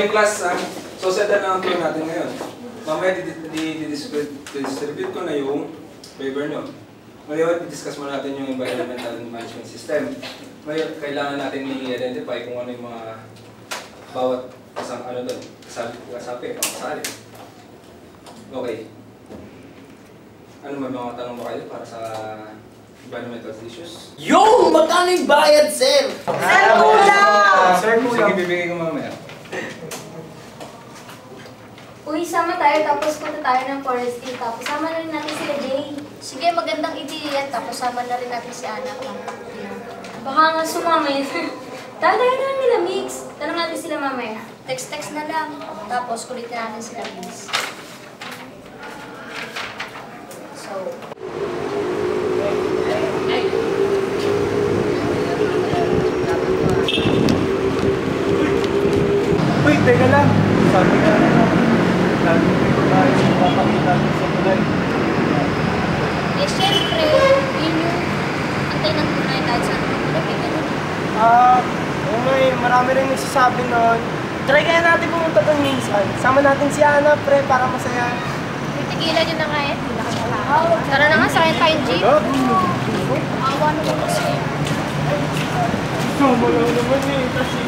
Class, so set na ang tour natin ngayon. Mamaya distribute ko na yung paper nyo. Ngayon, i-discuss muna natin yung environmental management system. Ngayon, kailangan natin i-identify kung ano yung mga bawat kasapi, kasali. Okay. Ano may mga tanong ba kayo para sa environmental issues? Yo! Magkano yung bayad, sir? Sir, kulang! Sir, sige, bibigay ko mamaya. Uy, sama tayo tapos punta tayo ng forest team. Tapos sama na rin natin sila Jay. Sige, magandang ideya. Tapos sama na rin natin si Ana. Baka nga sumama yun. Tayo na lang nila, Mix. Tanong natin sila mamaya. Text-text na lang. Tapos kulitin natin sila, Mix. So, Wait, teka lang. Sabi nga naman. Lagi ko tayo sa papakita sa tulay. eh, syempre, yun yung antay ng tunay kahit saan naman tulog. Oo nga eh, marami rin nagsasabi nun. Try kaya natin pumunta doon minsan. Sama natin si Ana, pre, para masaya. Tigilan nyo na nga eh. Tara na nga, sakay tayong jeep. Awa naman kasi. Sama lang naman eh, kasi...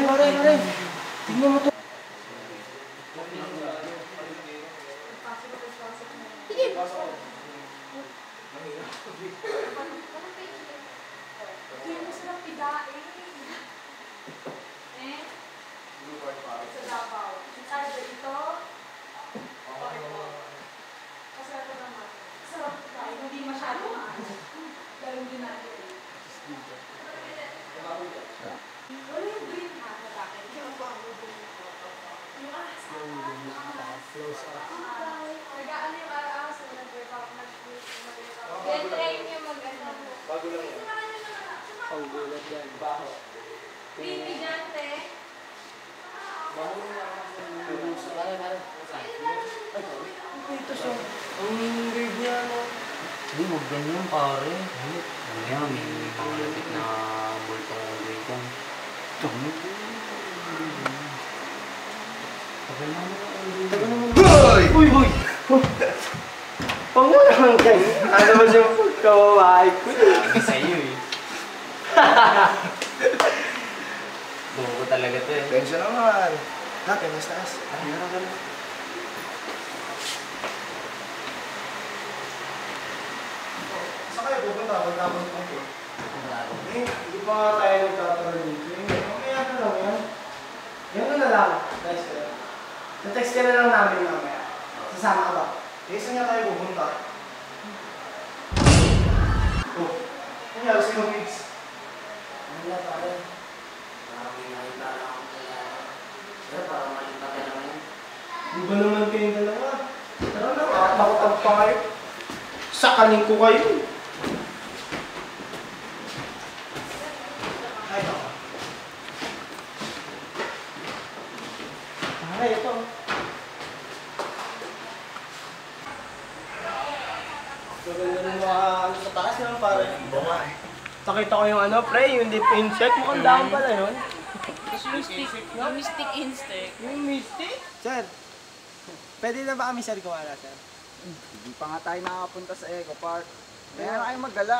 Pare. Tingnan mo to. Sige. Hindi mo sila pidain. Sa Davao. Ano ba ito? Masarap naman. Sarap tayo. Hindi masyado maano. Galing din natin. Wala yung green hat na bakit? Yung po ang green hat. Yung ahas. Nagaan yung ahas na nag-workout. Get-train yung mag-ano. Bago lang yan. Panggulat yan, baho. Baby dyan, te. Bago lang yan. Ito siya. Ang grade niya, no? Hindi, huwag ganyan, pare. Ano yan, may mga lapit na bultong grade yan. Tagal naman. Uy! Huwag mo naman kayo. Ano ba yung pagkawawahay ko? Sabi sa'yo eh. Buko talaga to eh. Tensya naman. Natin, mas taas. Saan kayo pupunta? Magkabot ko ito. Hindi pa nga tayo nagtatara dito. Mamaya na lang yan. Yan na lang. Text ka lang. Na-text ka na lang namin mamaya. Sasama ka ba? Saan nga tayo pupunta? Oh, nangyari sa'yo, Migs? Wala pare. Parang may nakita lang ako kaya. Pero parang malita ka naman. Di ba naman kayong dalawa? Tara na, takot pa kayo. Sakaling ko kayo. Ay, ito. Pare, ito. Maganda ng mga ano sa taas naman, pare. Nakita ko yung ano, pre, yung deep insect. Mukhang daan pala yun. Yung mystic instinct. Yung mystic? Sir, pwede na ba kami sir kumala, sir? Hindi pa nga tayo nakakapunta sa Eco Park. Kaya na kayong maggala.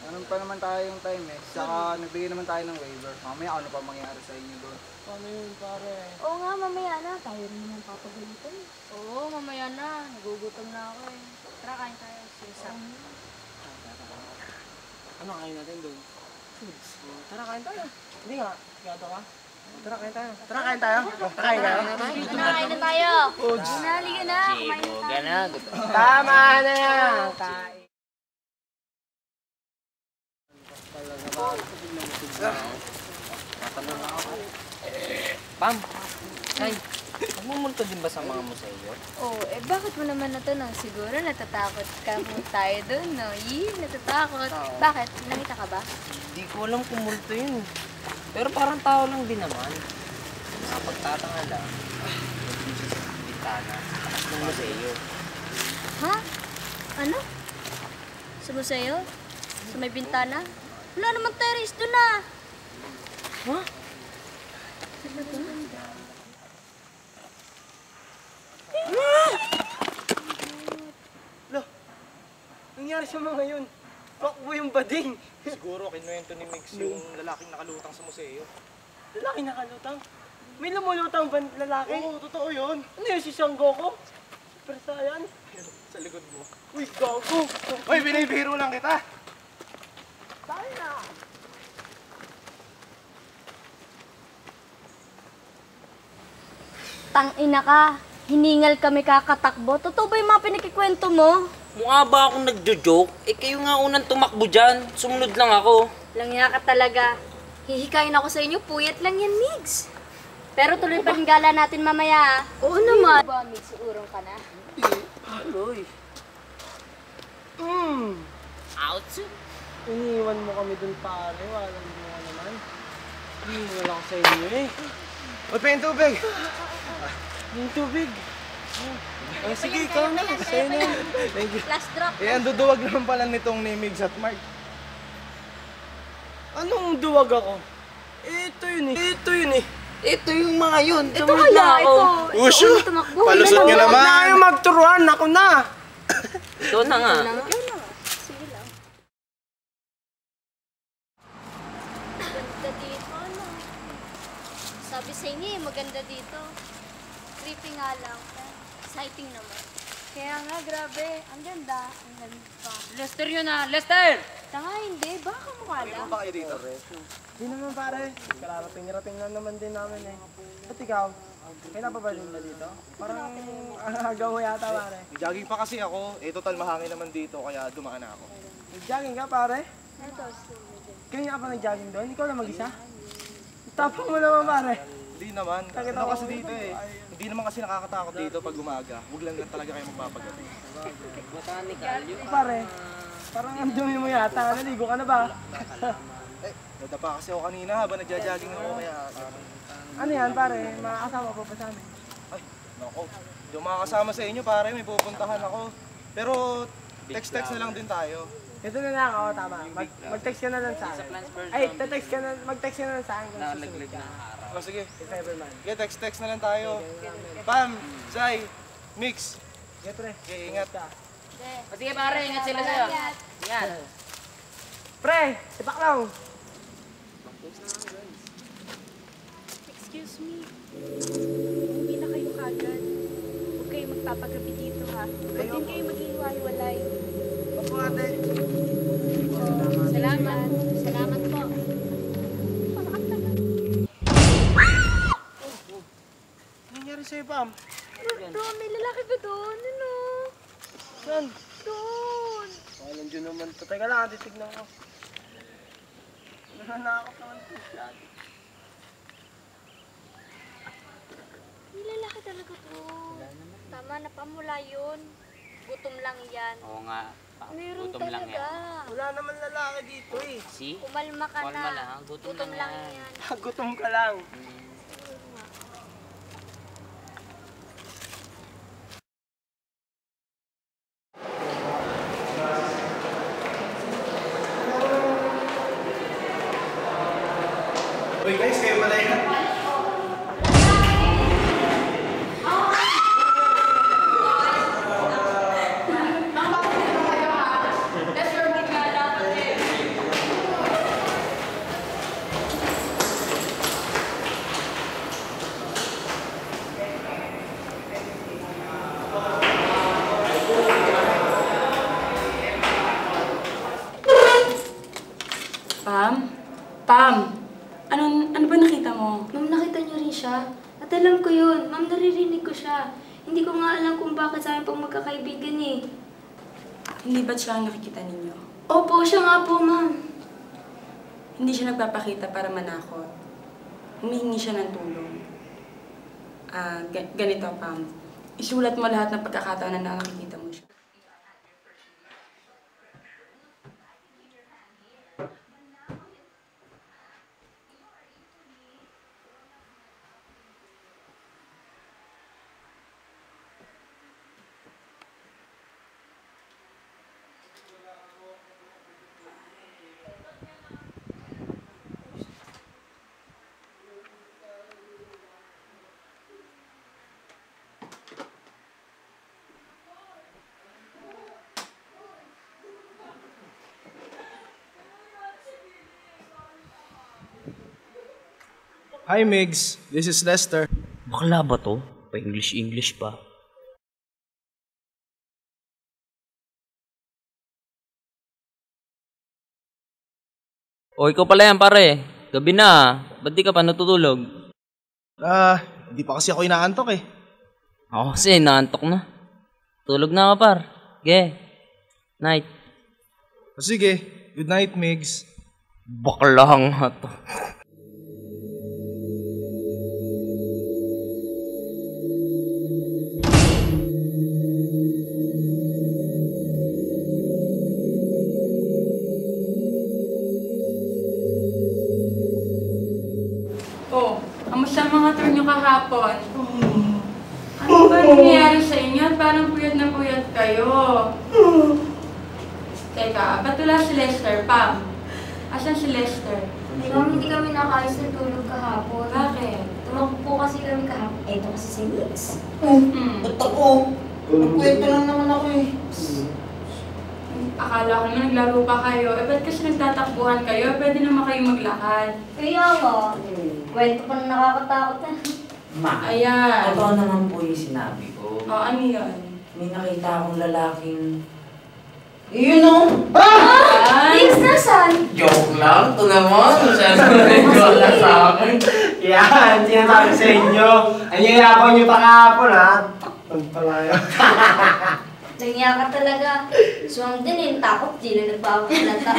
Ganun pa naman tayo yung time eh. Saka nagbigay naman tayo ng waiver. Mamaya ano pa mangyayari sa inyo doon. Paano yun, pare? Oo nga, mamaya na. Tayo rin naman papagalitan. Oo, mamaya na. Nagugutom na ako eh. Tara, kain tayo. Sisap. Ano kain natin doon? Tara, kain tayo. Hindi nga, gato ka. Tara, kain tayo. Tara, kain tayo. Tara, kain tayo. Kain na tayo. Nali ka na. Kumain na tayo. Tama na yan. Kain. Pam! Ay! Magmumulto din ba sa mga museo? Oh, bakit mo naman natanong? Siguro natatakot ka mo tayo doon, no? Natatakot. Bakit? Nakita ka ba? Hindi ko alam kung multo yun. Pero parang tao lang din naman. Nakapagtatanga lang. Nagbibigay sa bintana. Takas ng museo. Ha? Ano? Sa museo? Sa may bintana? Wala naman terrace doon ah. Ha? Lo, nangyari sa mga yun. Pakbo yung bading. Siguro kinuwento ni Mix yung lalaking nakalutang sa museo. Lalaki nakalutang. May lumulutang ba lalaki? Oo, totoo yun. Ano yun, si Sangoku? Super Saiyan? Sa likod mo. Uy, gago! Hoy, binibiro lang kita. Tayo na! Tang-ina ka. Hiningal kami kakatakbo. Totoo ba yung mga pinakikwento mo? Mukha ba akong nagjo-joke? Eh kayo nga unang tumakbo dyan. Sumunod lang ako. Langya ka talaga. Hihikayin ako sa inyo. Puyat lang yan, Migs. Pero tuloy pa rin gala natin mamaya. Oo naman. Ba, Migs, urong ka na? Aloy. Ouch! Iniwan mo kami dun pare. Walang bunga naman. Iniwan ako sa inyo eh. Hoy, pa yung tubig. Yung tubig. Oh, sige, ikaw na. Sa'yo na. Thank you. Last drop. Eh, ang duduwag naman pala nitong ni Migs at Mark. Anong duwag ako? Ito yun eh. Ito yun eh. Ito yung mga yun. Ito Sumunod kaya, lang ako. ito. Usyo! Ito, tumakbo. Palusot Yan nyo ang- naman. Huwag na kayo magturuan. Ako na. Ito na nga. Sige lang. Maganda dito, no? Sabi sa inyo eh, maganda dito. Creepy nga lang. Exciting naman. Kaya nga, grabe. Ang ganda. Ang ganda. Lester yun ah. Lester! Tanga, hindi. Baka mukha lang. Ba kayo dito? Hindi naman pare. Kararating-rating lang naman din namin eh. At ikaw? May napabalin ba dito? Parang ang agaw mo yata pare. Jogging pa kasi ako. Eh, total mahangin naman dito kaya dumaan na ako. Nag-jogging ka pare? Ito, Kaya nga pa nag-jogging doon? Ikaw lang mag-isa? Tapang mo naman pare. Hindi naman. Nakita Ano ko. kasi dito eh. Hindi naman kasi nakakatakot dito pag umaga. Huwag lang talaga kayo magpapagabi. Botanical. Yung Pare, parang ang dumi mo yata. Naligo ka na ba? Nadapa kasi ako kanina habang nagja-jogging ako kaya... Ano yan pare? Makakasama ko pa sa amin. Ay, nako. Hindi ako makakasama sa inyo pare. May pupuntahan ako. Pero text-text na lang din tayo. Ito na lang, oo tama. Mag-text ka na lang sa akin. Ay, mag-text ka na lang sa akin kung susunod ka. O sige. If ever man. Sige, text-text na lang tayo. Pam, Zai, Mix. Sige pre. Okay, ingat. O sige pare, ingat sila sa'yo. Ingat. Pre, sipak lang. Excuse me. Umuwi na kayo kagad. Huwag kayo magpapagabi dito ha. Huwag din kayo maghihiwa-hiwalay. Opo ate. Pam. Doon, may lalaki ba doon? Ano? Saan? Doon. Walang dyan naman to. Teka lang, titignan ko. Nananakot naman to siya. May lalaki talaga to. Tama na, pamula yun. Gutom lang yan. Oo nga. Meron Gutom lang talaga. yan. Wala naman lalaki dito eh. See? Kumalma ka Kumalma na. lang. Gutom lang yan. Gutom ka lang. Uy guys, kayo pala yan. Pam? Pam! Ano ba nakita mo? Ma'am, nakita niyo rin siya. At alam ko yun. Ma'am, naririnig ko siya. Hindi ko nga alam kung bakit sa amin pang magkakaibigan eh. Hindi ba't siya ang nakikita ninyo? Opo, siya nga po, ma'am. Hindi siya nagpapakita para manakot. Humihingi siya ng tulong. Ganito, Pam. Isulat mo lahat ng pagkakataon na nakikita mo siya. Hi Migs, this is Lester. Bakla ba to? Pa-English pa. O, ikaw pala yan, pare. Gabi na. Ba't di ka pa natutulog? Hindi pa kasi ako inaantok eh. Ako kasi, naantok na. Tulog na ka, par. Ge. Night. Sige, good night Migs. Bakla nga to. Oh, kamusta ang mga tour niyo kahapon? Ano ba nangyayari sa inyo? At parang puyat na puyat kayo. Teka, ba't wala si Lester, Pam? Asan si Lester? Ay, ma'am, hindi kami nakaayos ng tulog kahapon. Bakit? Tumakbo po kasi kami kahapon. Eto kasi si Mix. Ba't ako? Magkwento lang naman ako eh. Akala ko naman naglaro pa kayo. Eh, ba't kasi nagtatakbuhan kayo? Pwede naman kayo maglakad. Kaya nga, kwento pa na nakakatakot na. Ma, Ayan. totoo naman po yung sinabi ko. O, ano yun? May nakita akong lalaking... Yun o! Mix, nasan? Joke lang! Ito naman! Joke lang sa akin. Yan, sinasabi sa inyo. Ang yayabang nyo pa kahapon ha. Takpan pala yun. Nangiya ka talaga. Suwang din eh, takot din na nagpapalata.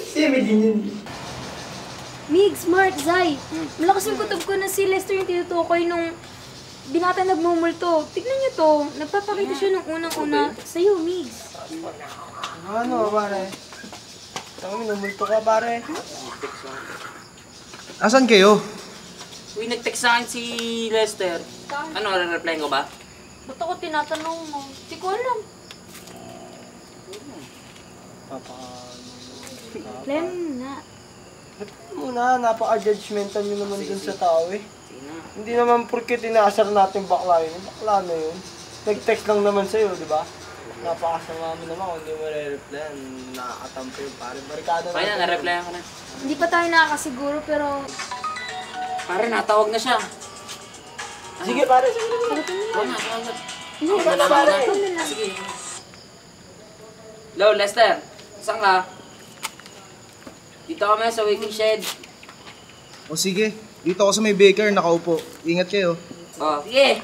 Semi din yun. Migs, Mark, Zay. Malakas yung kutob ko na si Lester yung tinutukoy nung binata nagmumulto. Tignan niyo to. Nagpapakita siya nung unang-una sa'yo, Migs. Ano, pare? Saan minumulto ka, pare? Asan kayo? Uy, nag-text sa akin si Lester. Ano, re-replyan ko ba? Ba't ako tinatanong mo? Hindi ko alam. Plan na. Muna, napaka-judgmental nyo naman dun sa tao eh. Hindi naman porke tinasar natin bakla yun. Bakla na yun. Nag-text lang naman sa'yo, di ba? Napakasama mo naman kung hindi mo re-replyan. Nakakatampo yung pare. Barikada Kaya na, na-replyan ko na. Hindi pa tayo nakakasiguro pero... Pare, natawag na siya. Sige pare, sige. Oo na, tawag na. Hindi, Ako na, pare. Sige. Hello, Lester. Saan ka? Dito kami sa waiting shed. O sige, dito ako sa may baker, nakaupo. Ingat kayo. Oh, sige.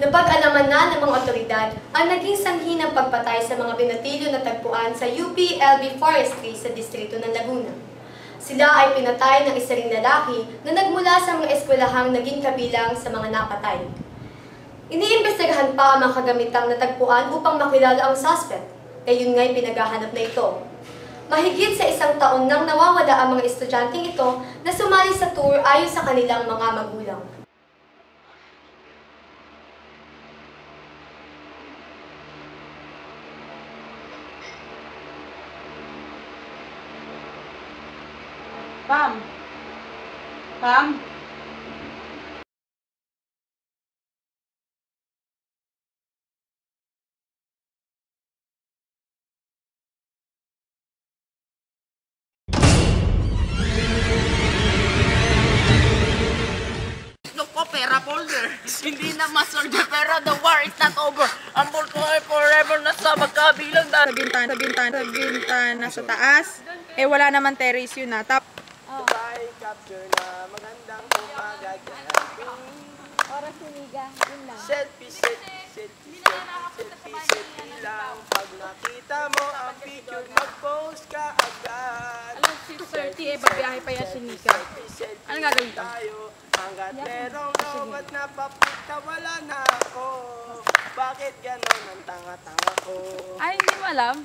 Napag-alaman na ng mga otoridad ang naging sanhi ng pagpatay sa mga binatilyo na tagpuan sa UP-LB Forestry sa distrito ng Laguna. Sila ay pinatay ng isa ring lalaki na nagmula sa mga eskwelahang naging kabilang sa mga napatay. Iniimbestigahan pa ang mga kagamitang natagpuan upang makilala ang suspect, kaya yun nga'y pinaghahanap na ito. Mahigit sa 1 taon nang nawawala ang mga estudyanteng ito na sumali sa tour ayon sa kanilang mga magulang. Ma'am! Ma'am! Look po, pera folder. Hindi na ma-soldier, pero the war is not over. Ang bulto ay forever nasa magkabilang Sa bintana sa taas. Eh wala naman terrace yun na. Dubai capture na magandang umaga. Oras siniga, yun lang. Selfie lang. Pag nakita mo ang picture, mag-post ka agad. Alam, 6:30 eh, babiyahe pa yan si Nika. Anong gagawin ka? Hanggat merong loobat na papunta, wala na ako. Bakit ganon ang tanga-tanga ko? Ay, hindi mo alam.